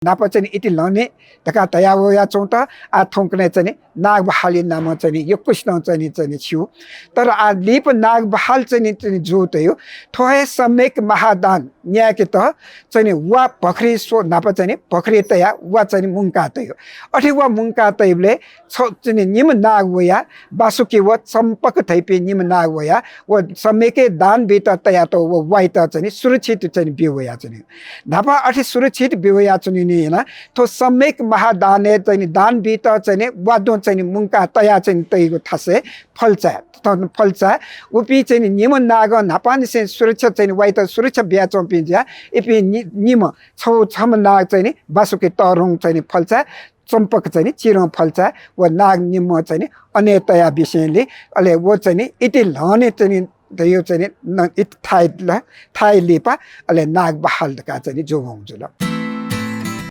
नाप चाहिँ इति लने तका तया हो या चौं त आ थोंकने चाहिँ नाग बहाली नाम चाहिँ यो कृष्ण चाहिँ छु तर आ लिप नाग बहाल चाहिँ जो तयो थोहे सम्यक महादान न्याय के त चाहिँ वा पखरी सो नाप चाहिँ पखरी तया वा चाहिँ मुंका तयो अठे वा मुंका तयले चाहिँ निम नाग वया बासुकी व चम्पक थैपे निम नाग वया व सम्यके दान बेत तया त व वाइ त चाहिँ सुरक्षित चाहिँ बिवया चाहिँ नापा अठे सुरक्षित बिवया चाहिँ ना तो सम्यक महादाने चाहिँ दान बीत चाहिँ वादो चाहिँ मुंका तया चाहिँ तैको थासे फल्चा उपी चाहिँ निम नाग नापान से सुरक्षा चाहिँ वाइ त सुरक्षा बिया चम्पिन्छ इपि निम छौ छम नाग चाहिँ बासुके तरङ चाहिँ फल्चा चम्पक चाहिँ चिरो फल्चा व नाग निम चाहिँ अन्य तया विषयले अले वो चाहिँ इति लने चाहिँ यो चाहिँ थाइ लिपा अले नाग बहाल का चाहिँ जो हुन्छ ल